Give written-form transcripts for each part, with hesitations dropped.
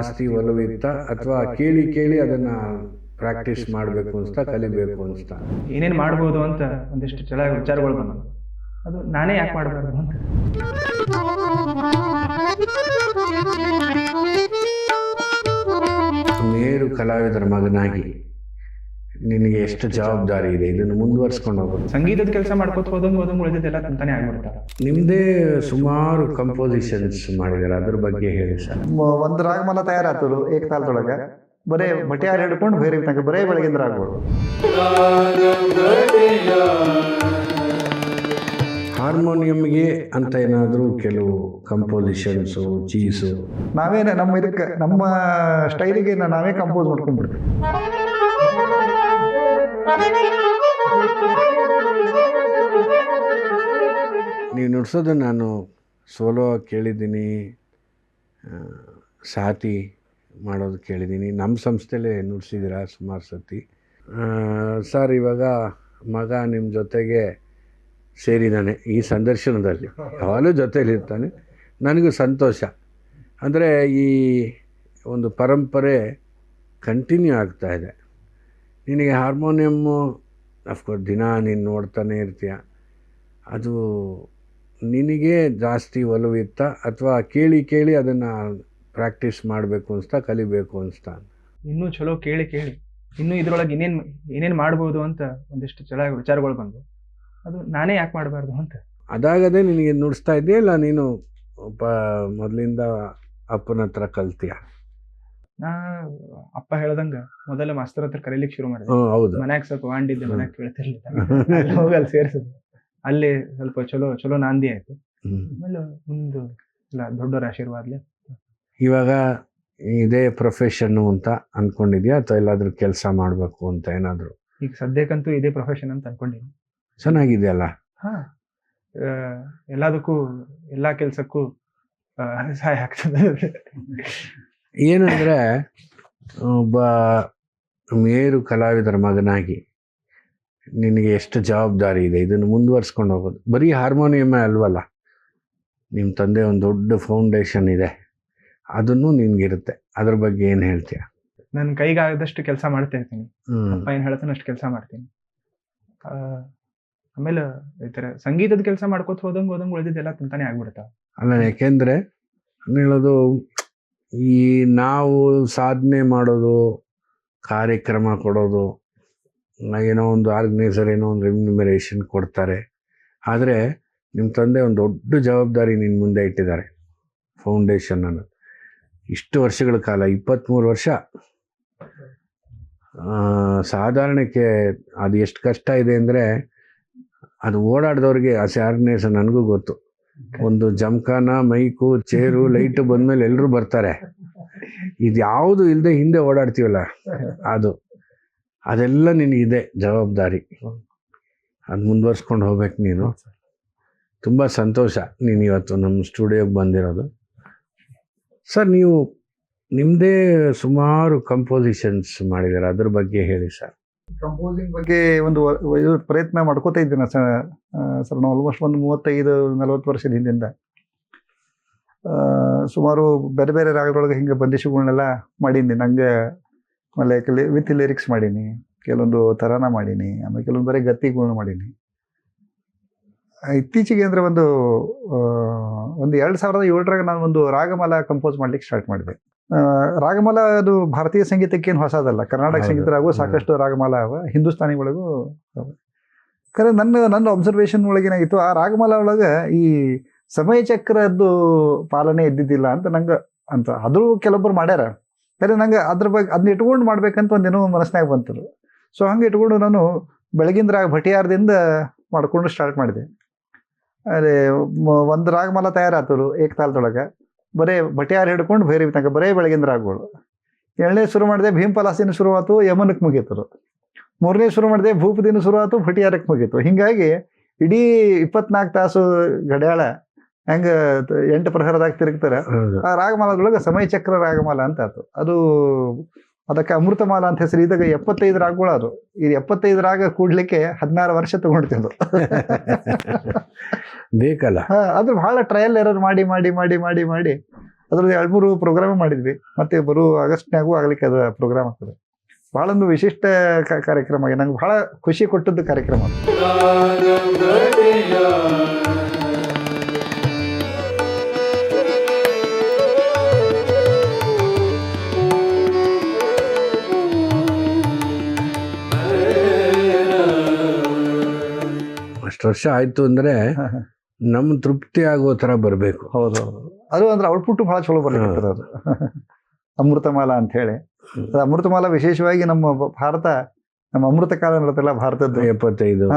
ಜಾಸ್ತಿ ಒಲವಿತ್ತ ಅಥವಾ ಕೇಳಿ ಕೇಳಿ ಅದನ್ನು ಪ್ರಾಕ್ಟೀಸ್ ಮಾಡಬೇಕು ಅನಿಸ್ತಾ, ಕಲಿಬೇಕು ಅನಿಸ್ತಾ? ಏನೇನು ಮಾಡ್ಬೋದು ಅಂತ ಒಂದಿಷ್ಟು ಚೆನ್ನಾಗಿ ವಿಚಾರಗಳು ಬಂದವು. ಅದು ನಾನೇ ಯಾಕೆ ಮಾಡಬಾರ್ದು ಅಂತ. ಮೇರು ಕಲಾವಿದರ ಮಗನಾಗಿ ನಿನಗೆ ಎಷ್ಟು ಜವಾಬ್ದಾರಿ ಇದೆ, ಇದನ್ನು ಮುಂದುವರ್ಸ್ಕೊಂಡು ಹೋಗೋದು? ಸಂಗೀತದ ಕೆಲಸ ಮಾಡ್ಕೋತ ಹೋದಂಗೆ ಉಳಿದಿದ್ದೆಲ್ಲ ತಂತಾನೆ ಆಗ್ಬಿಡ್ತಾರೆ. ನಿಮ್ಮದೇ ಸುಮಾರು ಕಂಪೋಸಿಷನ್ಸ್ ಮಾಡಿದ್ದಾರೆ, ಅದ್ರ ಬಗ್ಗೆ ಹೇಳಿ ಸರ್. ಒಂದು ರಾಗಮಾಲ ತಯಾರಾತರು ಏಕತಾಳದೊಳಗೆ, ಬರೇ ಬಟಿಯಾರ್ ಹಿಡ್ಕೊಂಡು ಬೇರೆ ತನಕ ಬರೇ ಬೆಳಗಿಂದ ಆಗ್ಬೋದು. ಹಾರ್ಮೋನಿಯಂಗೆ ಅಂತ ಏನಾದರೂ ಕೆಲವು ಕಂಪೋಸಿಷನ್ಸು, ಚೀಸು ನಾವೇನೇ ನಮ್ಮ ಇದಕ್ಕೆ ನಮ್ಮ ಸ್ಟೈಲಿಗೆ ನಾವೇ ಕಂಪೋಸ್ ಮಾಡ್ಕೊಂಡ್ಬಿಡ್ತೀವಿ. ನೀವು ನುಡ್ಸೋದು ನಾನು ಸೋಲೋ ಕೇಳಿದ್ದೀನಿ, ಸಾತಿ ಮಾಡೋದು ಕೇಳಿದ್ದೀನಿ, ನಮ್ಮ ಸಂಸ್ಥೆಲೇ ನುಡ್ಸಿದ್ದೀರ ಸುಮಾರು ಸತಿ. ಸರ್, ಇವಾಗ ಮಗ ನಿಮ್ಮ ಜೊತೆಗೆ ಸೇರಿದ್ದಾನೆ ಈ ಸಂದರ್ಶನದಲ್ಲಿ, ಯಾವಾಗಲೂ ಜೊತೆಯಲ್ಲಿರ್ತಾನೆ. ನನಗೂ ಸಂತೋಷ. ಅಂದರೆ ಈ ಒಂದು ಪರಂಪರೆ ಕಂಟಿನ್ಯೂ ಆಗ್ತಾಯಿದೆ. ನಿನಗೆ ಹಾರ್ಮೋನಿಯಮ್ಮು ಅಫ್ಕೋರ್ಸ್ ದಿನ ನೀನು ನೋಡ್ತಾನೆ ಇರ್ತೀಯ, ಅದು ನಿನಗೆ ಜಾಸ್ತಿ ಒಲವಿತ್ತ ಅಥವಾ ಕೇಳಿ ಕೇಳಿ ಅದನ್ನು ಪ್ರಾಕ್ಟೀಸ್ ಮಾಡಬೇಕು ಅನಿಸ್ತಾ, ಕಲಿಬೇಕು ಅನಿಸ್ತಾ? ಇನ್ನೂ ಚಲೋ ಕೇಳಿ ಕೇಳಿ ಇನ್ನೂ ಇದರೊಳಗೆ ಏನೇನು ಮಾಡ್ಬೋದು ಅಂತ ಒಂದಿಷ್ಟು ಚೆನ್ನಾಗಿ ವಿಚಾರಗಳು ಬಂದವು. ಅದು ನಾನೇ ಯಾಕೆ ಮಾಡಬಾರ್ದು ಅಂತ. ಅದಾಗದೇ ನಿನಗೆ ನುಡಿಸ್ತಾ ಇದೆಯಾ, ಇಲ್ಲ ನೀನು ಮೊದಲಿಂದ ಅಪ್ಪನ ಹತ್ರ ಕಲ್ತೀಯ? ನಾ ಅಪ್ಪ ಹೇಳ್ದಂಗ ಮೊದಲ ಮಾಸ್ತರ್ ಹತ್ರ ಕರೀಲಿಕ್ಕೆ ಶುರು ಮಾಡಿದೆ. ಹೌದು. ಮನ್ಯಾಗ ಸ್ವಲ್ಪ ವಾಂಡಿದ್ದೆ, ಮನ್ಯಾಗ ಕೇಳ್ತಿರ್ಲಿಲ್ಲ. ಅಲ್ಲಿ ಹೋಗಿ ಅಲ್ಲಿ ಸೇರಿಸಿದ್ರು. ಅಲ್ಲಿ ಸ್ವಲ್ಪ ಚಲೋ ನಾಂದಿ ಆಯ್ತು. ಆಮೇಲೆ ಮುಂದೆ ಎಲ್ಲ ದೊಡ್ಡವರ ಆಶೀರ್ವಾದ್ಲೆ. ಇವಾಗ ಇದೇ ಪ್ರೊಫೆಷನ್ನು ಅಂತ ಅನ್ಕೊಂಡಿದ್ಯಾ, ಅಥವಾ ಎಲ್ಲಾದ್ರೂ ಕೆಲಸ ಮಾಡಬೇಕು ಅಂತ ಏನಾದರೂ? ಈಗ ಸದ್ಯಕ್ಕಂತೂ ಇದೇ ಪ್ರೊಫೆಷನ್ ಅಂತ ಅನ್ಕೊಂಡಿನಿ. ಚೆನ್ನಾಗಿದೆಯಲ್ಲ? ಎಲ್ಲದಕ್ಕೂ ಎಲ್ಲ ಕೆಲಸಕ್ಕೂ ಸಹಾಯ ಆಗ್ತದೆ. ಏನಂದರೆ, ಒಬ್ಬ ಮೇರು ಕಲಾವಿದರ ಮಗನಾಗಿ ನಿನಗೆ ಎಷ್ಟು ಜವಾಬ್ದಾರಿ ಇದೆ, ಇದನ್ನು ಮುಂದುವರ್ಸ್ಕೊಂಡು ಹೋಗೋದು. ಬರೀ ಹಾರ್ಮೋನಿಯಮೇ ಅಲ್ವಲ್ಲ, ನಿಮ್ಮ ತಂದೆ ಒಂದು ದೊಡ್ಡ ಫೌಂಡೇಶನ್ ಇದೆ, ಅದನ್ನು ನಿನಗಿರುತ್ತೆ. ಅದ್ರ ಬಗ್ಗೆ ಏನು ಹೇಳ್ತೀಯ? ನನ್ನ ಕೈಗಾದಷ್ಟು ಕೆಲಸ ಮಾಡ್ತಾ ಇರ್ತೀನಿ. ಅಪ್ಪ ಏನು ಹೇಳ್ತಾನೆ ಅಷ್ಟು ಕೆಲಸ ಮಾಡ್ತೀನಿ. ಆಮೇಲೆ ಈ ಥರ ಸಂಗೀತದ ಕೆಲಸ ಮಾಡ್ಕೋತ ಹೋದಂಗೆ ಉಳಿದಿದ್ದೆಲ್ಲ ತಂತಾನೆ ಆಗ್ಬಿಡ್ತಾವೆ. ಅಲ್ಲ, ಯಾಕೆಂದರೆ ಹೇಳೋದು, ಈ ನಾವು ಸಾಧನೆ ಮಾಡೋದು, ಕಾರ್ಯಕ್ರಮ ಕೊಡೋದು, ಏನೋ ಒಂದು ಆರ್ಗನೈಸರ್ ಏನೋ ಒಂದು ರೆಮ್ಯುನರೇಷನ್ ಕೊಡ್ತಾರೆ. ಆದರೆ ನಿಮ್ಮ ತಂದೆ ಒಂದು ದೊಡ್ಡ ಜವಾಬ್ದಾರಿ ನಿನ್ನ ಮುಂದೆ ಇಟ್ಟಿದ್ದಾರೆ, ಫೌಂಡೇಶನ್ ಅನ್ನೋದು. ಇಷ್ಟು ವರ್ಷಗಳ ಕಾಲ, 23 ವರ್ಷ. ಸಾಧಾರಣಕ್ಕೆ ಅದು ಎಷ್ಟು ಕಷ್ಟ ಇದೆ ಅಂದರೆ, ಅದು ಓಡಾಡಿದವ್ರಿಗೆ ಆಸೆ ಆರ್ಗನೈಸರ್ ನನಗೂ ಗೊತ್ತು. ಒಂದು ಜಮ್ಖಾನ, ಮೈಕು, ಚೇರು, ಲೈಟು ಬಂದಮೇಲೆ ಎಲ್ಲರೂ ಬರ್ತಾರೆ. ಇದು ಯಾವುದು ಇಲ್ಲದೆ ಹಿಂದೆ ಓಡಾಡ್ತೀವಲ್ಲ, ಅದೆಲ್ಲ ನಿನಗಿದೆ ಜವಾಬ್ದಾರಿ. ಅದು ಮುಂದುವರ್ಸ್ಕೊಂಡು ಹೋಗ್ಬೇಕು ನೀನು. ತುಂಬ ಸಂತೋಷ ನೀನು ಇವತ್ತು ನಮ್ಮ ಸ್ಟುಡಿಯೋಗೆ ಬಂದಿರೋದು. ಸರ್, ನೀವು ನಿಮ್ಮದೇ ಸುಮಾರು ಕಂಪೋಸಿಷನ್ಸ್ ಮಾಡಿದ್ದಾರೆ, ಅದ್ರ ಬಗ್ಗೆ ಹೇಳಿ ಸರ್. ಕಂಪೋಸಿಂಗ್ ಬಗ್ಗೆ ಒಂದು ಪ್ರಯತ್ನ ಮಾಡ್ಕೋತಾ ಇದ್ದೀನಿ ಸರ್. ನಾವು ಆಲ್ಮೋಸ್ಟ್ ಒಂದು 35-40 ವರ್ಷದ ಹಿಂದಿಂದ ಸುಮಾರು ಬೇರೆ ಬೇರೆ ರಾಗದೊಳಗೆ ಹಿಂಗೆ ಬಂದಿಶಗಳನ್ನೆಲ್ಲ ಮಾಡೀನಿ. ನಂಗೆ ಆಮೇಲೆ ವಿತ್ ಲಿರಿಕ್ಸ್ ಮಾಡೀನಿ, ಕೆಲವೊಂದು ತರಾನ ಮಾಡೀನಿ, ಆಮೇಲೆ ಕೆಲವೊಂದು ಬರೀ ಗತ್ತಿಗಳನ್ನ ಮಾಡೀನಿ. ಇತ್ತೀಚೆಗೆ ಅಂದರೆ ಒಂದು 2007 ನಾನು ಒಂದು ರಾಗಮಾಲ ಕಂಪೋಸ್ ಮಾಡ್ಲಿಕ್ಕೆ ಸ್ಟಾರ್ಟ್ ಮಾಡಿದೆ. ರಾಗಮಾಲ ಅದು ಭಾರತೀಯ ಸಂಗೀತಕ್ಕೇನು ಹೊಸದಲ್ಲ, ಕರ್ನಾಟಕ ಸಂಗೀತರಾಗೂ ಸಾಕಷ್ಟು ರಾಗಮಾಲ ಅವ, ಹಿಂದೂಸ್ತಾನಿ ಒಳಗೂ ಅವ. ಖರೆ ನನ್ನ ಅಬ್ಸರ್ವೇಷನ್ ಒಳಗೇನಾಗಿತ್ತು, ಆ ರಾಗಮಾಲ ಒಳಗೆ ಈ ಸಮಯ ಚಕ್ರದ್ದು ಪಾಲನೆ ಇದ್ದಿದ್ದಿಲ್ಲ ಅಂತ ನಂಗೆ ಅಂತ. ಆದರೂ ಕೆಲವೊಬ್ಬರು ಮಾಡ್ಯಾರ. ಖರೆ ನಂಗೆ ಅದ್ರ ಬಗ್ಗೆ ಅದನ್ನ ಇಟ್ಕೊಂಡು ಮಾಡ್ಬೇಕಂತ ಒಂದೇನೋ ಮನಸ್ಸಿನಾಗ ಬಂತರು. ಸೊ ಹಂಗೆ ಇಟ್ಕೊಂಡು ನಾನು ಬೆಳಗಿನ ರಾಗ ಭಟಿಯಾರದಿಂದ ಮಾಡ್ಕೊಂಡು ಸ್ಟಾರ್ಟ್ ಮಾಡಿದೆ. ಅದೇ ಒಂದು ರಾಗಮಾಲ ತಯಾರಾತರು ಏಕತಾಳದೊಳಗೆ, ಬರೇ ಬಟಿಯಾರ್ ಹಿಡ್ಕೊಂಡು ಬೇರೆ ತನಕ ಬರೇ ಬೆಳಗಿನ ರಾಗಗಳು. 2ನೇ ಶುರು ಮಾಡಿದೆ, ಭೀಮಪಲಾಸಿನ ಶುರು ಆಯ್ತು, ಯಮನಕ್ಕೆ ಮುಗೀತರು. 3ನೇ ಶುರು ಮಾಡಿದೆ, ಭೂಪದಿನ ಶುರು ಆಯ್ತು, ಭಟಿಯಾರಕ್ಕೆ ಮುಗೀತು. ಹೀಗಾಗಿ ಇಡೀ 24 ತಾಸು ಗಡ್ಯಾಳ ಹೆಂಗೆ 8 ಪ್ರಹರದಾಗ ತಿರುಗ್ತಾರೆ, ಆ ರಾಗಮಾಲದೊಳಗೆ ಸಮಯ ಚಕ್ರ ರಾಗಮಾಲ ಅಂತ ಆಯ್ತು. ಅದಕ್ಕೆ ಅಮೃತಮಾಲ ಅಂತ ಹೆಸರು. ಇದಾಗ 75 ರಾಗಗಳು ಅದು. ಈ 75 ರಾಗ ಕೂಡ್ಲಿಕ್ಕೆ 16 ವರ್ಷ ತಗೊಂಡ್ತಿದ್ದು ಬೇಕಲ್ಲ. ಅದು ಬಹಳ ಟ್ರಯಲ್ ಎರರ್ ಮಾಡಿ ಮಾಡಿ ಮಾಡಿ ಮಾಡಿ ಮಾಡಿ ಅದ್ರದ್ದು 2-3 ಪ್ರೋಗ್ರಾಮ್ ಮಾಡಿದ್ವಿ. ಮತ್ತೆ ಬರೋ ಆಗಸ್ಟ್ನಾಗೂ ಆಗ್ಲಿಕ್ಕೆ ಅದು ಪ್ರೋಗ್ರಾಮ್ ಆಗ್ತದೆ. ಭಾಳ ಒಂದು ವಿಶಿಷ್ಟ ಕಾರ್ಯಕ್ರಮ ಆಗಿ ನಂಗೆ ಭಾಳ ಖುಷಿ ಕೊಟ್ಟದ್ದು ಕಾರ್ಯಕ್ರಮ ಅದು. ಅಷ್ಟು ವರ್ಷ ಆಯ್ತು ಅಂದ್ರೆ ನಮ್ ತೃಪ್ತಿ ಆಗೋ ತರ ಬರ್ಬೇಕು. ಹೌದು ಅದು ಅಂದ್ರೆ ಔಟ್ಪುಟ್ ಭಾಳ ಚಲೋ ಬರ್ಲಿಕ್ಕೆ ಅದು ಅಮೃತಮಾಲಾ ಅಂತ ಹೇಳಿ. ಅದು ಅಮೃತಮಾಲಾ ವಿಶೇಷವಾಗಿ ನಮ್ಮ ಭಾರತ, ನಮ್ಮ ಅಮೃತ ಕಾಲ ಇರುತ್ತಲ್ಲ ಭಾರತದ್ದು 75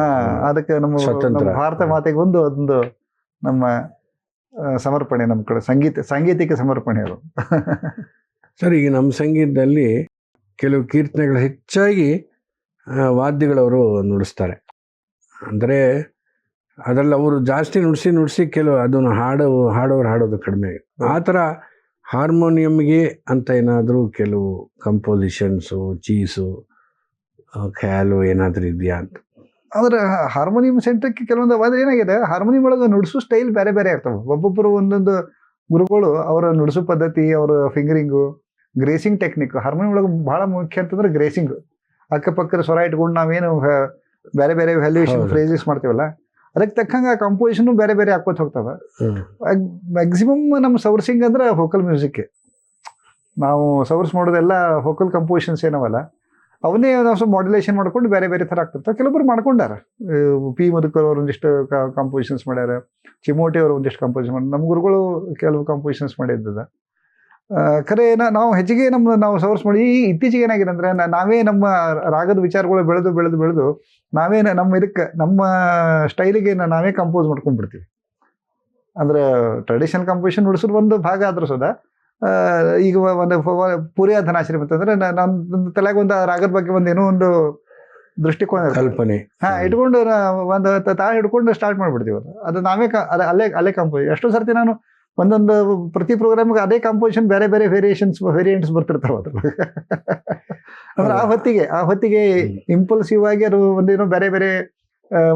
ಅದಕ್ಕೆ ನಮ್ಮ ಸ್ವತಂತ್ರ. ಭಾರತ ಮಾತೆಗೆ ಒಂದು ನಮ್ಮ ಸಮರ್ಪಣೆ, ನಮ್ಮ ಕಡೆ ಸಾಂಗೀತಿಕ ಸಮರ್ಪಣೆ ಅದು. ಸರ್, ಈಗ ನಮ್ಮ ಸಂಗೀತದಲ್ಲಿ ಕೆಲವು ಕೀರ್ತನೆಗಳು ಹೆಚ್ಚಾಗಿ ವಾದ್ಯಗಳವರು ನುಡಿಸ್ತಾರೆ. ಅಂದರೆ ಅದರಲ್ಲಿ ಅವರು ಜಾಸ್ತಿ ನುಡಿಸಿ ಕೆಲವು ಅದನ್ನು ಹಾಡೋದು ಕಡಿಮೆ. ಆ ಥರ ಹಾರ್ಮೋನಿಯಂಗೆ ಅಂತ ಏನಾದರೂ ಕೆಲವು ಕಂಪೋಸಿಷನ್ಸು, ಚೀಸು, ಖ್ಯಾಲು ಏನಾದರೂ ಇದೆಯಾ ಅಂತ? ಅಂದ್ರೆ ಹಾರ್ಮೋನಿಯಂ ಸೆಂಟ್ರಕ್ಕೆ ಕೆಲವೊಂದು ಅವಾದ್ರೆ ಏನಾಗಿದೆ, ಹಾರ್ಮೋನಿಯಂ ಒಳಗೆ ನುಡಿಸೋ ಸ್ಟೈಲ್ ಬೇರೆ ಬೇರೆ ಇರ್ತವೆ. ಒಬ್ಬೊಬ್ಬರು ಒಂದೊಂದು ಗುರುಗಳು ಅವರ ನುಡಿಸೋ ಪದ್ಧತಿ, ಅವರ ಫಿಂಗರಿಂಗು, ಗ್ರೇಸಿಂಗ್ ಟೆಕ್ನಿಕ್. ಹಾರ್ಮೋನಿಯಂ ಒಳಗೆ ಭಾಳ ಮುಖ್ಯ ಅಂತಂದ್ರೆ ಗ್ರೇಸಿಂಗ್. ಅಕ್ಕಪಕ್ಕದ ಸ್ವರ ಇಟ್ಕೊಂಡು ನಾವೇನು ಬೇರೆ ಬೇರೆ ವ್ಯಾಲ್ಯೂಯೇಷನ್ ಫ್ರೇಸಸ್ ಮಾಡ್ತೀವಲ್ಲ, ಅದಕ್ಕೆ ತಕ್ಕಂಗೆ ಆ ಕಂಪೋಸಿಷನ್ ಬೇರೆ ಬೇರೆ ಹಾಕೋತ ಹೋಗ್ತವೆ. ಮ್ಯಾಕ್ಸಿಮಮ್ ನಮ್ಮ ಸೌರ್ಸಿಂಗ್ ಅಂದ್ರೆ ವೋಕಲ್ ಮ್ಯೂಸಿಕ್. ನಾವು ಸೌರ್ಸ್ ಮಾಡೋದೆಲ್ಲ ವೋಕಲ್ ಕಂಪೋಸಿಷನ್ಸ್ ಏನವಲ್ಲ, ಅವನ್ನೇ ನಾವು ಸ್ವಲ್ಪ ಮಾಡ್ಯುಲೇಷನ್ ಮಾಡ್ಕೊಂಡು ಬೇರೆ ಬೇರೆ ಥರ ಆಗ್ತಿರ್ತಾವೆ. ಕೆಲವೊಬ್ರು ಮಾಡ್ಕೊಂಡಾರ. ಪಿ ಮಧುಕರ್ ಅವರು ಒಂದಿಷ್ಟು ಕಂಪೋಸಿಷನ್ಸ್ ಮಾಡ್ಯಾರ, ಚಿಮೋಟಿ ಅವರು ಒಂದಿಷ್ಟು ಕಂಪೋಸಿಷನ್ ಮಾಡಿ, ನಮ್ಮ ಗುರುಗಳು ಕೆಲವು ಕಂಪೋಸಿಷನ್ಸ್ ಮಾಡಿದ್ದದ. ಖರೆ ನಾವು ಹೆಚ್ಚಿಗೆ ನಾವು ಸೌರ್ಸ್ ಮಾಡಿ ಇತ್ತೀಚೆಗೆ ಏನಾಗಿದೆ ಅಂದ್ರೆ ನಾವೇ ನಮ್ಮ ರಾಗದ ವಿಚಾರಗಳು ಬೆಳೆದು ನಾವೇ ನಮ್ಮ ಸ್ಟೈಲಿಗೆ ನಾವೇ ಕಂಪೋಸ್ ಮಾಡ್ಕೊಂಡ್ಬಿಡ್ತೀವಿ. ಅಂದ್ರೆ ಟ್ರೆಡಿಷನಲ್ ಕಂಪೋಸಿಷನ್ ನುಡಿಸೋದು ಒಂದು ಭಾಗ ಆದ್ರೂ ಸುದ ಈಗ ಒಂದು ಪೂರ್ಯ ಧನಾಶ್ರಮ ಅಂತಂದ್ರೆ ನನ್ನ ತಲೆಗೆ ಒಂದು ರಾಗದ ಬಗ್ಗೆ ಏನೋ ಒಂದು ದೃಷ್ಟಿಕೋನ, ಕಲ್ಪನೆ ಇಟ್ಕೊಂಡು ಒಂದು ತಾಳ ಹಿಡ್ಕೊಂಡು ಸ್ಟಾರ್ಟ್ ಮಾಡ್ಬಿಡ್ತೀವಿ. ಅದು ನಾವೇ ಅಲ್ಲೇ ಕಂಪೋಸ್. ಎಷ್ಟೋ ಸರ್ತಿ ನಾನು ಒಂದೊಂದು ಪ್ರತಿ ಪ್ರೋಗ್ರಾಮ್ಗೆ ಅದೇ ಕಂಪೋಸಿಷನ್ ಬೇರೆ ಬೇರೆ ವೇರಿಯಂಟ್ಸ್ ಬರ್ತಿರ್ತಾವೆ ಅದ್ರ. ಅಂದ್ರೆ ಆ ಹೊತ್ತಿಗೆ ಇಂಪಲ್ಸಿವ್ ಆಗಿ ಅದು ಒಂದೇನೋ ಬೇರೆ ಬೇರೆ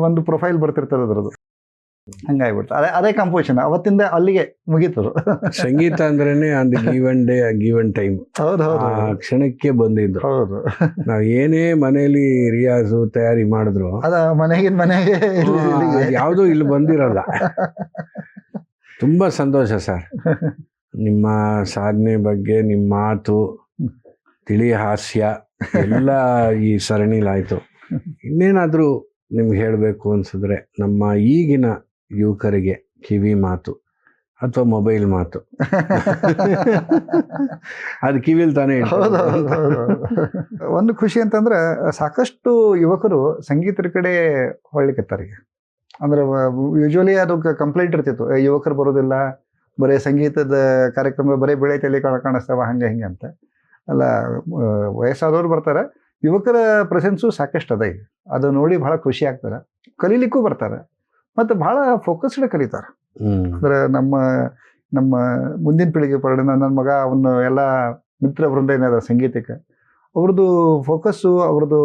ಒಂದು ಪ್ರೊಫೈಲ್ ಬರ್ತಿರ್ತದೆ ಅದ್ರದ್ದು. ಹಂಗಾಗ್ಬಿಡ್ತು. ಅದೇ ಕಂಪೋಸಿಷನ್ ಅವತ್ತಿಂದ ಅಲ್ಲಿಗೆ ಮುಗೀತರು. ಸಂಗೀತ ಅಂದ್ರೇನೆ ಒಂದು ಗಿವನ್ ಡೇ, ಗಿವನ್ ಟೈಮ್. ಹೌದು, ಕ್ಷಣಕ್ಕೆ ಬಂದಿದ್ದು. ಹೌದು. ನಾವ್ ಏನೇ ಮನೆಯಲ್ಲಿ ರಿಯಾಜು ತಯಾರಿ ಮಾಡಿದ್ರು ಅದ ಮನೆಗೆ ಯಾವ್ದು ಇಲ್ಲಿ ಬಂದಿರಲ್ಲ. ತುಂಬಾ ಸಂತೋಷ ಸರ್, ನಿಮ್ಮ ಸಾಧನೆ ಬಗ್ಗೆ, ನಿಮ್ಮ ಮಾತು, ತಿಳಿ ಹಾಸ್ಯ ಎಲ್ಲ ಈ ಸರಣಿಲಾಯ್ತು. ಇನ್ನೇನಾದ್ರೂ ನಿಮ್ಗೆ ಹೇಳಬೇಕು ಅನ್ಸಿದ್ರೆ ನಮ್ಮ ಈಗಿನ ಯುವಕರಿಗೆ ಕಿವಿ ಮಾತು ಅಥವಾ ಮೊಬೈಲ್ ಮಾತು, ಅದು ಕಿವಿಲ್ ತಾನೇ. ಒಂದು ಖುಷಿ ಅಂತಂದ್ರೆ ಸಾಕಷ್ಟು ಯುವಕರು ಸಂಗೀತರ ಕಡೆ ಹೊಳ್ಳಿಕತ್ತಾರಿಗೆ. ಅಂದ್ರೆ ಯೂಶುವಲಿ ಅದು ಕಂಪ್ಲೇಂಟ್ ಇರ್ತಿತ್ತು, ಯುವಕರು ಬರೋದಿಲ್ಲ, ಬರೀ ಸಂಗೀತದ ಕಾರ್ಯಕ್ರಮ ಬರೀ ಬೆಳೆ ತಲೆ ಕಾಣಿಸ್ತಾವ ಹಿಂಗೆ ಅಂತ. ಅಲ್ಲ, ವಯಸ್ಸಾದವ್ರು ಬರ್ತಾರೆ, ಯುವಕರ ಪ್ರೆಸೆನ್ಸು ಸಾಕಷ್ಟು ಅದ. ಈಗ ಅದು ನೋಡಿ ಬಹಳ ಖುಷಿ ಆಗ್ತಾರೆ, ಕಲೀಲಿಕ್ಕೂ ಬರ್ತಾರೆ, ಮತ್ತು ಬಹಳ ಫೋಕಸ್ಡ್ ಕಲಿತಾರೆ. ಅಂದ್ರೆ ನಮ್ಮ ಮುಂದಿನ ಪೀಳಿಗೆ ನನ್ನ ಮಗ ಅವನು ಎಲ್ಲ ಮಿತ್ರ ವೃಂದ ಏನಾದ ಸಂಗೀತಕ್ಕೆ ಅವ್ರದ್ದು ಫೋಕಸ್ಸು, ಅವ್ರದ್ದು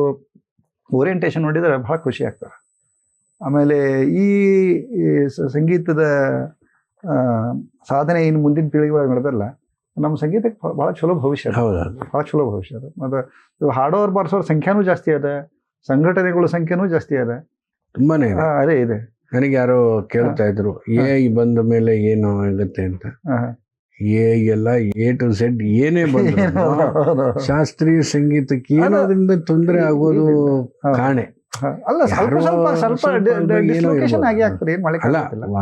ಓರಿಯೆಂಟೇಷನ್ ನೋಡಿದರೆ ಬಹಳ ಖುಷಿ ಆಗ್ತಾರೆ. ಆಮೇಲೆ ಈ ಸಂಗೀತದ ಸಾಧನೆ ಇನ್ನು ಮುಂದಿನ ಪೀಳಿಗೆ ಒಳಗೆ ನಡೆದಲ್ಲ, ನಮ್ಮ ಸಂಗೀತಕ್ಕೆ ಭಾಳ ಚಲೋ ಭವಿಷ್ಯ, ಭಾಳ ಚಲೋ ಭವಿಷ್ಯ ಅದ. ಮತ್ತು ಹಾಡೋರು ಬಾರಿಸೋರ ಸಂಖ್ಯಾನೂ ಜಾಸ್ತಿ ಅದ, ಸಂಘಟನೆಗಳ ಸಂಖ್ಯೆನೂ ಜಾಸ್ತಿ ಅದ, ತುಂಬಾನೇ ಅದೇ ಇದೆ. ನನಗೆ ಯಾರೋ ಕೇಳ್ತಾ ಇದ್ರು, ಬಂದ ಮೇಲೆ ಏನು ಆಗುತ್ತೆ ಅಂತ. ಎಲ್ಲ A to Z ಏನೇ ಬಂದ್ರು ಶಾಸ್ತ್ರೀಯ ಸಂಗೀತಕ್ಕೆ ಏನೋದ್ರಿಂದ ತೊಂದರೆ ಆಗೋದು ಕಾಣೆ ಅಲ್ಲ. ಸ್ವಲ್ಪ ಡಿಸ್ಲೊಕೇಶನ್ ಆಗಿ ಆಗ್ತದೆ, ಏನು ಮಾಡಲಿಕ್ಕೆ ಅಲ್ಲ.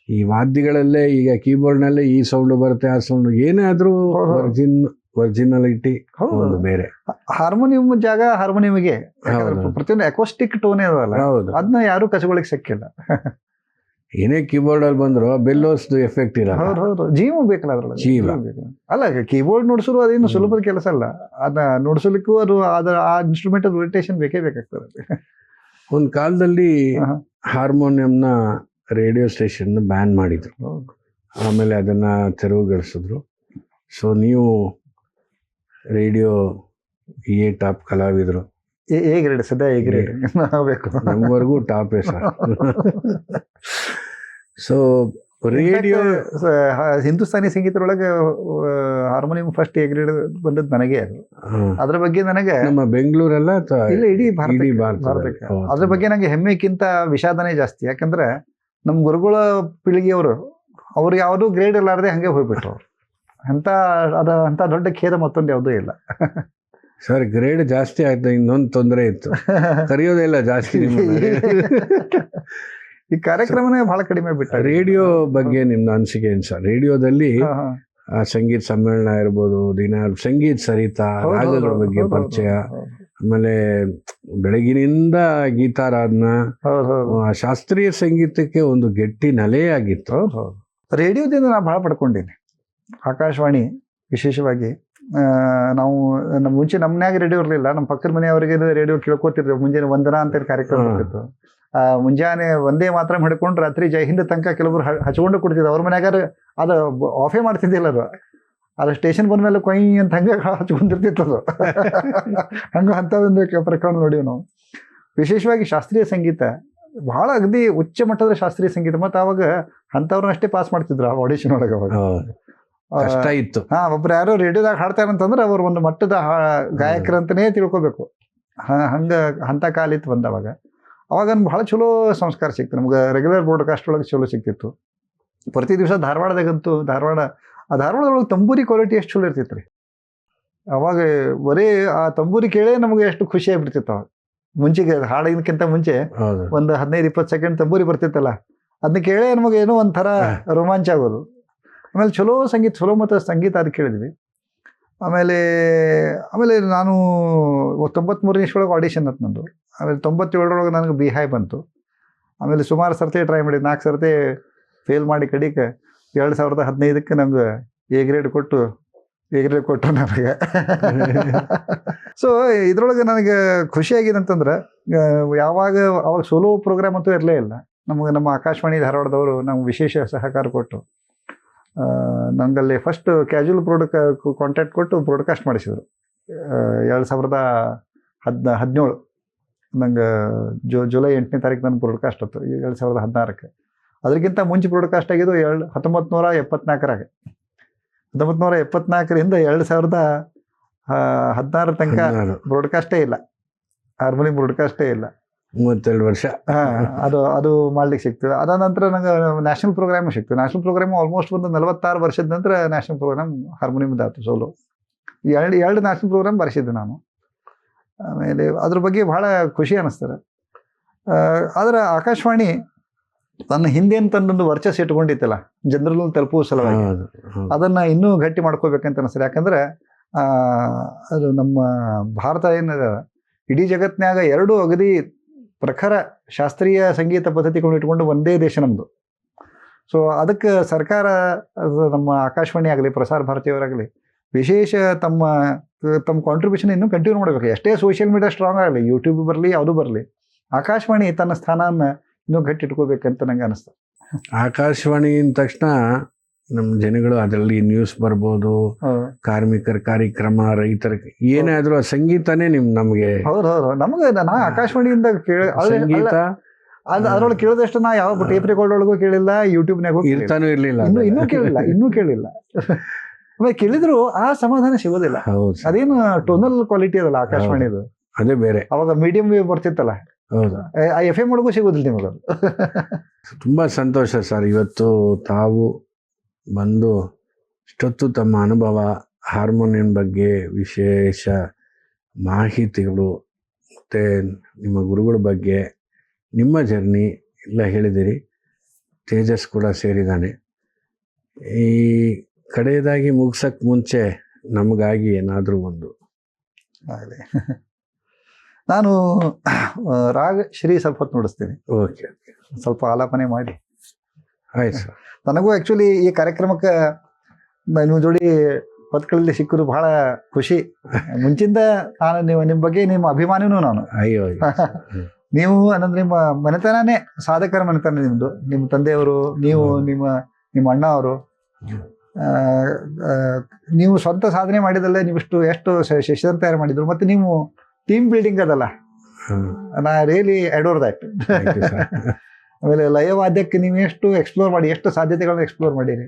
ಈ ವಾದ್ಯಗಳಲ್ಲೇ ಈಗ ಕೀಬೋರ್ಡ್ ನಲ್ಲೇ ಈ ಸೌಂಡ್ ಬರುತ್ತೆ, ಆ ಸೌಂಡ್, ಏನೇ ಆದ್ರೂ ಒರಿಜಿನಾಲಿಟಿ ಒಂದು ಬೇರೆ. ಹಾರ್ಮೋನಿಯಂ ಜಾಗ ಹಾರ್ಮೋನಿಯಂಗೆ ಪ್ರತಿಯೊಂದು ಅಕೋಸ್ಟಿಕ್ ಟೋನ್ ಅದಲ್ಲ, ಅದನ್ನ ಯಾರು ಕಸಗೊಳಿಕ್ ಸಿಕ್ಕಿಲ್ಲ. ಏನೇ ಕೀಬೋರ್ಡ್ ಅಲ್ಲಿ ಬಂದ್ರು ಬೆಲ್ಲೋಸ್ದು ಎಫೆಕ್ಟ್ ಇರಲ್ಲ. ಹೌದು, ಜೀವ ಬೇಕಲ್ಲ ಅದ್ರೊಳಗೆ. ಜೀವ ಅಲ್ಲ, ಕೀಬೋರ್ಡ್ ನುಡಿಸೋದು ಅದೇನು ಸುಲಭದ ಕೆಲಸ ಅಲ್ಲ. ಅದನ್ನ ನುಡಿಸಲಿಕ್ಕೂ ಅದು ಆ ಇನ್ಸ್ಟ್ರೂಮೆಂಟ್ ರೊಟೇಷನ್ ಬೇಕೇ ಬೇಕಾಗ್ತದೆ. ಒಂದ್ ಕಾಲದಲ್ಲಿ ಹಾರ್ಮೋನಿಯಂನ ರೇಡಿಯೋ ಸ್ಟೇಷನ್ ಬ್ಯಾನ್ ಮಾಡಿದ್ರು, ಆಮೇಲೆ ಅದನ್ನ ತೆರವುಗೊಳಿಸಿದ್ರು. ಸೊ ನೀವು ರೇಡಿಯೋ ಎ ಟಾಪ್ ಕಲಾವಿದರು, ಎ ಗ್ರೇಡ್, ಸದ್ಯ ಎ ಗ್ರೇಡ್ ಆಗಬೇಕು, ನಮ್ವರೆಗೂ ಟಾಪೇ ಸರ್. ಸೊ ರೇಡಿಯೋ ಹಿಂದೂಸ್ತಾನಿ ಸಂಗೀತದೊಳಗೆ ಹಾರ್ಮೋನಿಯಂ ಫಸ್ಟ್ ಎ ಗ್ರೇಡ್ ಬಂದದ್ದು ನನಗೆ ಅದು. ಅದ್ರ ಬಗ್ಗೆ ನನಗೆ ನಮ್ಮ ಬೆಂಗಳೂರೆಲ್ಲ ಇಲ್ಲ ಇಡೀ ಇಡೀ ಭಾರತಕ್ಕೆ ಅದ್ರ ಬಗ್ಗೆ ನಂಗೆ ಹೆಮ್ಮೆಕ್ಕಿಂತ ವಿಷಾದನೆ ಜಾಸ್ತಿ. ಯಾಕಂದ್ರೆ ನಮ್ಮ ಗುರುಗಳ ಪೀಳಿಗೆಯವರು ಅವ್ರು ಯಾವುದು ಗ್ರೇಡ್ ಇಲ್ಲಾರದೆ ಹಂಗೆ ಹೋಗ್ಬಿಟ್ರು ಅವ್ರು. ಅಂತ ದೊಡ್ಡ ಖೇದ ಮತ್ತೊಂದು ಯಾವುದೂ ಇಲ್ಲ. ಸರ್ ಗ್ರೇಡ್ ಜಾಸ್ತಿ ಆಯ್ತು, ಇನ್ನೊಂದು ತೊಂದರೆ ಇತ್ತು, ಕರೆಯೋದೇ ಇಲ್ಲ ಜಾಸ್ತಿ. ಈ ಕಾರ್ಯಕ್ರಮನೇ ಬಹಳ ಕಡಿಮೆ ಬಿಟ್ಟ. ರೇಡಿಯೋ ಬಗ್ಗೆ ನಿಮ್ಮ ಅನಿಸಿಕೆ ಏನು ಸರ್? ರೇಡಿಯೋದಲ್ಲಿ ಸಂಗೀತ ಸಮ್ಮೇಳನ ಇರ್ಬೋದು, ದಿನ ಸಂಗೀತ ಸರಿತಾ, ರಾಗಗಳ ಬಗ್ಗೆ ಪರಿಚಯ, ಆಮೇಲೆ ಬೆಳಗಿನಿಂದ ಗೀತಾರಾಧನ, ಶಾಸ್ತ್ರೀಯ ಸಂಗೀತಕ್ಕೆ ಒಂದು ಗಟ್ಟಿ ನೆಲೆಯಾಗಿತ್ತು. ರೇಡಿಯೋದಿಂದ ನಾನು ಬಹಳ ಪಡ್ಕೊಂಡಿನಿ. ಆಕಾಶವಾಣಿ ವಿಶೇಷವಾಗಿ ನಾವು ಮುಂಚೆ ನಮ್ಮನ್ಯಾಗ ರೇಡಿಯೋ ಇರಲಿಲ್ಲ, ನಮ್ಮ ಪಕ್ಕದ ಮನೆಯವರಿಗೆ ರೇಡಿಯೋ ಕೇಳ್ಕೊತಿರ್ತೀವಿ. ಮುಂಜಾನೆ ವಂದನಾ ಅಂತ ಕಾರ್ಯಕ್ರಮ ಬರ್ತಿತ್ತು. ಮುಂಜಾನೆ ಒಂದೇ ಮಾತ್ರ ಹಿಡ್ಕೊಂಡು ರಾತ್ರಿ ಜೈ ಹಿಂದ್ ತನಕ ಕೆಲವರು ಹಚ್ಕೊಂಡು ಕೊಡ್ತಿದ್ರು. ಅವ್ರ ಮನ್ಯಾಗ ಅದು ಆಫೇ ಮಾಡ್ತಿದ್ದಿಲ್ಲ. ಅದು ಸ್ಟೇಷನ್ ಬಂದ್ಮೇಲೆ ಕೊಯ್ ಅಂತ ಹಂಗೆ ಹಚ್ಕೊಂಡಿರ್ತಿತ್ತು ಅದು. ಅಂತ ಒಂದು ಪ್ರಕರಣ ನೋಡಿವಿ ನಾವು. ವಿಶೇಷವಾಗಿ ಶಾಸ್ತ್ರೀಯ ಸಂಗೀತ ಬಹಳ ಅಗದಿ ಉಚ್ಚ ಮಟ್ಟದ ಶಾಸ್ತ್ರೀಯ ಸಂಗೀತ. ಮತ್ತು ಅವಾಗ ಅಂಥವ್ರನ್ನ ಅಷ್ಟೇ ಪಾಸ್ ಮಾಡ್ತಿದ್ರು ಆ ಆಡಿಷನ್ ಒಳಗೆ. ಅವಾಗ ಕಷ್ಟ ಇತ್ತು. ಒಬ್ರು ಯಾರೋ ರೇಡಿಯೋದಾಗ ಹಾಡ್ತಾರಂತಂದ್ರೆ ಅವ್ರು ಒಂದು ಮಟ್ಟದ ಗಾಯಕರಂತನೇ ತಿಳ್ಕೊಬೇಕು. ಅಂತ ಕಾಲ ಇತ್ತು ಬಂದವಾಗ. ಅವಾಗ ಬಹಳ ಚಲೋ ಸಂಸ್ಕಾರ ಸಿಕ್ತು ನಮ್ಗೆ. ರೆಗ್ಯುಲರ್ ಬ್ರಾಡ್ಕಾಸ್ಟ್ ಒಳಗೆ ಚಲೋ ಸಿಕ್ತಿತ್ತು. ಪ್ರತಿ ದಿವಸ ಧಾರವಾಡದಾಗಂತೂ ಧಾರವಾಡದೊಳಗೆ ತಂಬೂರಿ ಕ್ವಾಲಿಟಿ ಎಷ್ಟು ಚಲೋ ಇರ್ತಿತ್ತು ರೀ. ಅವಾಗ ಬರೀ ಆ ತಂಬೂರಿ ಕೇಳೇ ನಮಗೆ ಎಷ್ಟು ಖುಷಿ ಆಗಿಬಿಡ್ತಿತ್ತು. ಅವಾಗ ಮುಂಚೆಗೆ ಹಾಡಿನಕ್ಕಿಂತ ಮುಂಚೆ ಒಂದು 15-20 ಸೆಕೆಂಡ್ ತಂಬೂರಿ ಬರ್ತಿತ್ತಲ್ಲ, ಅದನ್ನ ಕೇಳೇ ನಮಗೆ ಏನೋ ಒಂಥರ ರೋಮಾಂಚ ಆಗೋದು. ಆಮೇಲೆ ಚಲೋ ಮಟ್ಟದ ಸಂಗೀತ ಅದು ಕೇಳಿದ್ವಿ. ಆಮೇಲೆ ನಾನು 93ನೇ ಇಸ್ವಿಯೊಳಗೆ ಆಡಿಷನ್ ಅಂತ ನಂದು. ಆಮೇಲೆ 97ರೊಳಗೆ ನನಗೆ ಬಿಹಾಯ್ ಬಂತು. ಆಮೇಲೆ ಸುಮಾರು ಸರ್ತಿ ಟ್ರೈ ಮಾಡಿದ್ದು, 4 ಸರ್ತಿ ಫೇಲ್ ಮಾಡಿ ಕಡಿಕೆ 2015ಕ್ಕೆ ನಮ್ಗೆ ಎ ಗ್ರೇಡ್ ಕೊಟ್ಟು ನನಗೆ. ಸೊ ಇದ್ರೊಳಗೆ ನನಗೆ ಖುಷಿಯಾಗಿದೆ ಅಂತಂದ್ರೆ, ಅವಾಗ ಸೋಲೋ ಪ್ರೋಗ್ರಾಮ್ ಅಂತೂ ಇರಲೇ ಇಲ್ಲ ನಮಗೆ. ನಮ್ಮ ಆಕಾಶವಾಣಿ ಧಾರವಾಡದವರು ನಮ್ಗೆ ವಿಶೇಷ ಸಹಕಾರ ಕೊಟ್ಟು ನಂಗಲ್ಲಿ ಫಸ್ಟ್ ಕ್ಯಾಜುವಲ್ ಕಾಂಟ್ಯಾಕ್ಟ್ ಕೊಟ್ಟು ಬ್ರಾಡ್ಕಾಸ್ಟ್ ಮಾಡಿಸಿದ್ರು. 2017 ನಂಗೆ ಜುಲೈ 8ನೇ ತಾರೀಕು ನನ್ನ ಬ್ರಾಡ್ಕಾಸ್ಟ್ ಆಯ್ತು 2016ಕ್ಕೆ. ಅದಕ್ಕಿಂತ ಮುಂಚೆ ಬ್ರಾಡ್ಕಾಸ್ಟ್ ಆಗಿದ್ದು 1974ರಾಗೆ. 1974ರಿಂದ 2016 ತನಕ ಬ್ರಾಡ್ಕಾಸ್ಟೇ ಇಲ್ಲ, ಹಾರ್ಮೋನಿಯಂ ಬ್ರಾಡ್ಕಾಸ್ಟೇ ಇಲ್ಲ. 32 ವರ್ಷ ಅದು ಮಾಡ್ಲಿಕ್ಕೆ ಸಿಕ್ತು. ಅದಾದ ನಂತರ ನಂಗೆ ನ್ಯಾಷನಲ್ ಪ್ರೋಗ್ರಾಮ್ ಸಿಕ್ತು. ನ್ಯಾಷನಲ್ ಪ್ರೋಗ್ರಾಮ್ ಆಲ್ಮೋಸ್ಟ್ ಒಂದು 46 ವರ್ಷದ ನಂತರ ನ್ಯಾಷನಲ್ ಪ್ರೋಗ್ರಾಮ್ ಹಾರ್ಮೋನಿಯಮ್ದಾಯ್ತು ಸೋಲೋ. ಎರಡು ನ್ಯಾಷನಲ್ ಪ್ರೋಗ್ರಾಮ್ ಬರೆಸಿದ್ದೆ ನಾನು. ಆಮೇಲೆ ಅದ್ರ ಬಗ್ಗೆ ಬಹಳ ಖುಷಿ ಅನ್ನಿಸ್ತಾರೆ. ಆದರೆ ಆಕಾಶವಾಣಿ ತನ್ನ ಹಿಂದೇನು ತನ್ನೊಂದು ವರ್ಚಸ್ ಇಟ್ಕೊಂಡಿತ್ತಲ್ಲ ಜನರನ್ನು ತಲುಪುವ ಸಲುವಾಗಿ, ಅದನ್ನು ಇನ್ನೂ ಗಟ್ಟಿ ಮಾಡ್ಕೋಬೇಕಂತ ಅನಿಸ್ತದೆ. ಯಾಕಂದ್ರೆ ಅದು ನಮ್ಮ ಭಾರತ ಏನಿದೆ ಇಡೀ ಜಗತ್ತಿನಾಗ 2 ಅಗದಿ ಪ್ರಖರ ಶಾಸ್ತ್ರೀಯ ಸಂಗೀತ ಪದ್ಧತಿಗಳನ್ನು ಇಟ್ಕೊಂಡು ಒಂದೇ ದೇಶ ನಮ್ಮದು. ಸೊ ಅದಕ್ಕೆ ಸರ್ಕಾರ, ನಮ್ಮ ಆಕಾಶವಾಣಿ ಆಗಲಿ ಪ್ರಸಾರ ಭಾರತಿಯವರಾಗಲಿ ವಿಶೇಷ ತಮ್ಮ ಕಾಂಟ್ರಿಬ್ಯೂಷನ್ ಇನ್ನೂ ಕಂಟಿನ್ಯೂ ಮಾಡಬೇಕು. ಎಷ್ಟೇ ಸೋಷಿಯಲ್ ಮೀಡಿಯಾ ಸ್ಟ್ರಾಂಗ್ ಆಗಲಿ, ಯೂಟ್ಯೂಬ್ ಬರಲಿ, ಯಾವುದು ಬರಲಿ, ಆಕಾಶವಾಣಿ ತನ್ನ ಸ್ಥಾನವನ್ನು ಇನ್ನೂ ಗಟ್ಟಿ ಇಟ್ಕೋಬೇಕಂತ ನಂಗೆ ಅನಿಸ್ತದೆ. ಆಕಾಶವಾಣಿ ಅಂದ ತಕ್ಷಣ ನಮ್ಮ ಜನಗಳು ಅದರಲ್ಲಿ ನ್ಯೂಸ್ ಬರ್ಬೋದು, ಕಾರ್ಮಿಕರ ಕಾರ್ಯಕ್ರಮ, ರೈತರ ಏನೇ ಆದ್ರೂ ಸಂಗೀತನೇ ನಮಗೆ. ಹೌದು ನಮಗೆ ನಾ ಆಕಾಶವಾಣಿಯಿಂದ ಸಂಗೀತ ಅದ್ರೊಳಗೆ ಕೇಳಿದಷ್ಟು ನಾ ಯಾವ ಟೇಪ್ ರೆಕಾರ್ಡ್ ಒಳಗೂ ಕೇಳಿಲ್ಲ, ಯೂಟ್ಯೂಬ್ನಾಗೂ ಇರ್ತಾನೂ ಇರ್ಲಿಲ್ಲ, ಇನ್ನೂ ಕೇಳಿಲ್ಲ. ಆಮೇಲೆ ಕೇಳಿದ್ರು ಆ ಸಮಾಧಾನ ಸಿಗೋದಿಲ್ಲ. ಅದೇನು ಟೋನಲ್ ಕ್ವಾಲಿಟಿ ಅದಲ್ಲ ಆಕಾಶವಾಣಿದು, ಅದೇ ಬೇರೆ. ಅವಾಗ ಮೀಡಿಯಂ ವೇವ್ ಬರ್ತಿತ್ತಲ್ಲ, ಹೌದಾ, FM ಒಳಗೂ ಸಿಗೋದಿಲ್ಲ ನಿಮಗೆ. ತುಂಬಾ ಸಂತೋಷ ಸರ್, ಇವತ್ತು ತಾವು ಬಂದು ಇಷ್ಟೊತ್ತು ತಮ್ಮ ಅನುಭವ, ಹಾರ್ಮೋನಿಯಂ ಬಗ್ಗೆ ವಿಶೇಷ ಮಾಹಿತಿಗಳು, ಮತ್ತು ನಿಮ್ಮ ಗುರುಗಳ ಬಗ್ಗೆ ನಿಮ್ಮ ಜರ್ನಿ ಎಲ್ಲ ಹೇಳಿದಿರಿ. ತೇಜಸ್ ಕೂಡ ಸೇರಿದ್ದಾನೆ. ಈ ಕಡೆಯದಾಗಿ ಮುಗಿಸೋಕ್ಕೆ ಮುಂಚೆ ನಮಗಾಗಿ ಏನಾದರೂ ಒಂದು ಆಗಲಿ. ನಾನು ರಾಗ ಶ್ರೀ ಸ್ವಲ್ಪ ಹೊತ್ತು ನುಡಿಸ್ತೀನಿ. ಓಕೆ, ಸ್ವಲ್ಪ ಆಲಾಪನೆ ಮಾಡಿ. ಆಯ್ತು ಸರ್. ನನಗೂ ಆ್ಯಕ್ಚುಲಿ ಈ ಕಾರ್ಯಕ್ರಮಕ್ಕೆ ನಿಮ್ಮ ಜೋಡಿ ಹೊತ್ಕೊಳ್ಳಿ ಸಿಕ್ಕರು ಬಹಳ ಖುಷಿ. ಮುಂಚಿಂದ ನಾನು ನಿಮ್ಮ ಬಗ್ಗೆ ನಿಮ್ಮ ಅಭಿಮಾನಿನೂ ನಾನು. ಅಯ್ಯೋ ನೀವು ಅನ್ನೋದು ನಿಮ್ಮ ಮನೆತನನೇ ಸಾಧಕರ ಮನೆತನ ನಿಮ್ಮದು. ನಿಮ್ಮ ತಂದೆಯವರು, ನೀವು, ನಿಮ್ಮ ಅಣ್ಣ ಅವರು, ನೀವು ಸ್ವಂತ ಸಾಧನೆ ಮಾಡಿದಲ್ಲೇ ನೀವಿಷ್ಟು ಎಷ್ಟು ಶಿಷ್ಯರ ತಯಾರು ಮಾಡಿದ್ರು. ಮತ್ತು ನೀವು ಟೀಮ್ ಬಿಲ್ಡಿಂಗ್ ಅದಲ್ಲ, ನಾ ರಿಯಲಿ ಅಡೋರ್ ದ್ಯಾಟ್. ಆಮೇಲೆ ಲಯವಾದ್ಯಕ್ಕೆ ನೀವು ಎಷ್ಟು ಎಕ್ಸ್ಪ್ಲೋರ್ ಮಾಡಿ, ಎಷ್ಟು ಸಾಧ್ಯತೆಗಳನ್ನ ಎಕ್ಸ್ಪ್ಲೋರ್ ಮಾಡಿರಿ.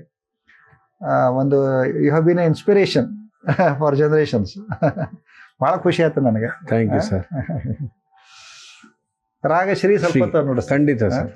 ಒಂದು you have been a inspiration for generations. ಭಾಳ ಖುಷಿ ಆಯ್ತು ನನಗೆ. Thank you sir. ರಾಗಶ್ರೀ ಸ್ವಲ್ಪ ನೋಡಿ. ಖಂಡಿತ ಸರ್.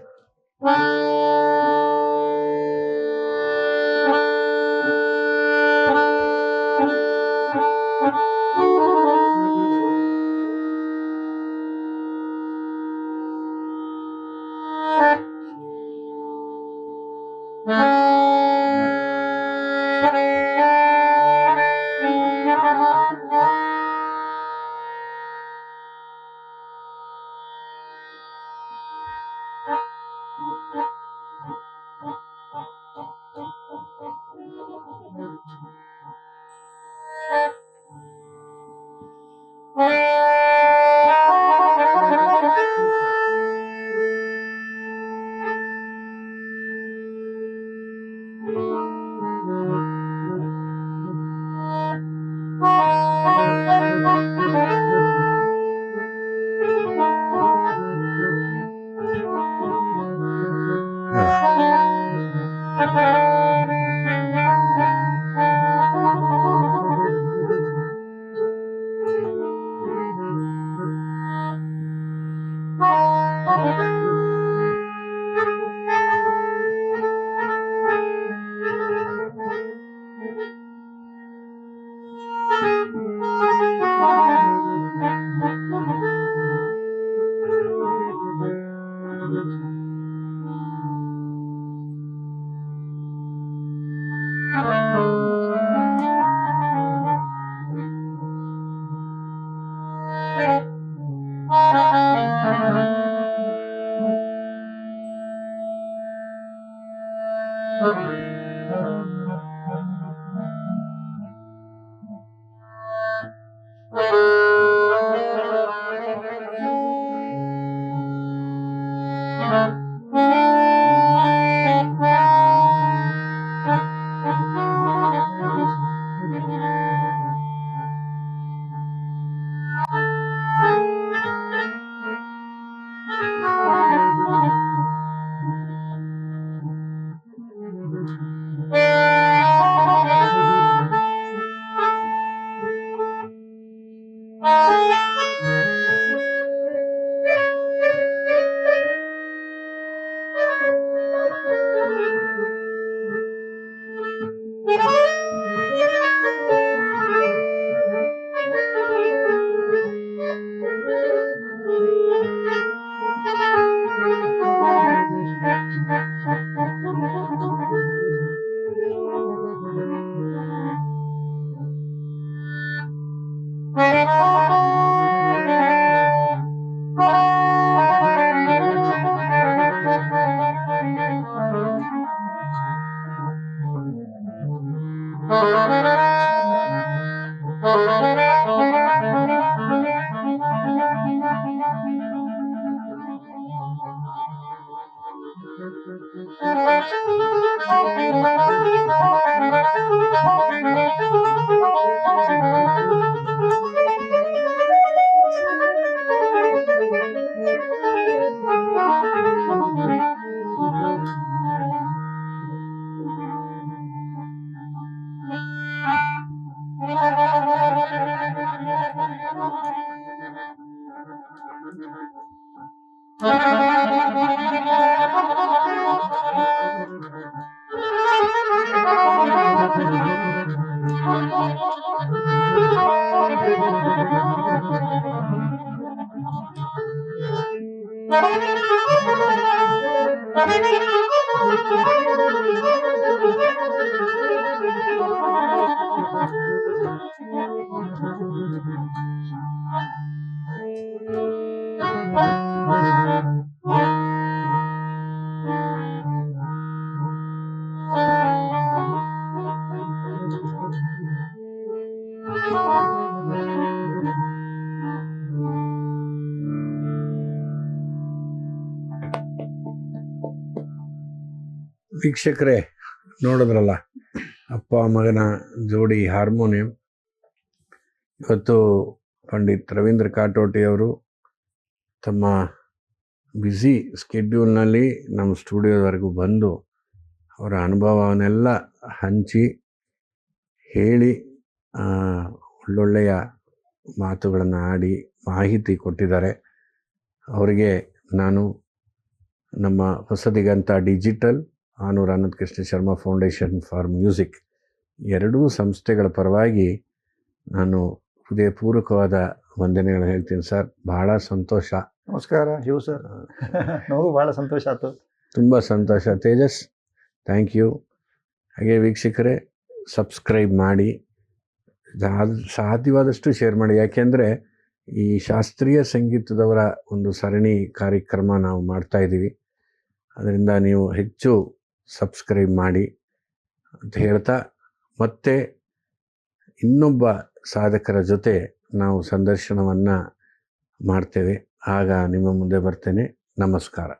ವೀಕ್ಷಕರೇ, ನೋಡಿದ್ರಲ್ಲ ಅಪ್ಪ ಮಗನ ಜೋಡಿ ಹಾರ್ಮೋನಿಯಂ. ಇವತ್ತು ಪಂಡಿತ್ ರವೀಂದ್ರ ಕಾಟೋಟಿ ಅವರು ತಮ್ಮ ಬ್ಯುಸಿ ಸ್ಕೆಡ್ಯೂಲ್ನಲ್ಲಿ ನಮ್ಮ ಸ್ಟುಡಿಯೋದವರೆಗೂ ಬಂದು ಅವರ ಅನುಭವವನ್ನೆಲ್ಲ ಹಂಚಿ ಹೇಳಿ ಒಳ್ಳೊಳ್ಳೆಯ ಮಾತುಗಳನ್ನು ಆಡಿ ಮಾಹಿತಿ ಕೊಟ್ಟಿದ್ದಾರೆ. ಅವರಿಗೆ ನಾನು ನಮ್ಮ Hosadiganta digital Anoor Anand Krishna Sharma foundation for music ಎರಡೂ ಸಂಸ್ಥೆಗಳ ಪರವಾಗಿ ನಾನು ಹೃದಯಪೂರ್ವಕವಾದ ವಂದನೆಗಳು ಹೇಳ್ತೀನಿ ಸರ್. ಭಾಳ ಸಂತೋಷ. ನಮಸ್ಕಾರ ಶಿವ ಸರ್. ನಮಗೂ ಭಾಳ ಸಂತೋಷ ಆಯ್ತು. ತುಂಬ ಸಂತೋಷ ತೇಜಸ್, ಥ್ಯಾಂಕ್ ಯು. ಹಾಗೆ ವೀಕ್ಷಕರೇ, ಸಬ್ಸ್ಕ್ರೈಬ್ ಮಾಡಿ, ಸಾಧ್ಯವಾದಷ್ಟು ಶೇರ್ ಮಾಡಿ. ಯಾಕೆಂದರೆ ಈ ಶಾಸ್ತ್ರೀಯ ಸಂಗೀತದವರ ಒಂದು ಸರಣಿ ಕಾರ್ಯಕ್ರಮ ನಾವು ಮಾಡ್ತಾಯಿದ್ದೀವಿ. ಅದರಿಂದ ನೀವು ಹೆಚ್ಚು ಸಬ್ಸ್ಕ್ರೈಬ್ ಮಾಡಿ ಅಂತ ಹೇಳ್ತಾ, ಮತ್ತೆ ಇನ್ನೊಬ್ಬ ಸಾಧಕರ ಜೊತೆ ನಾವು ಸಂದರ್ಶನವನ್ನು ಮಾಡ್ತೇವೆ. ಆಗ ನಿಮ್ಮ ಮುಂದೆ ಬರ್ತೇನೆ. ನಮಸ್ಕಾರ.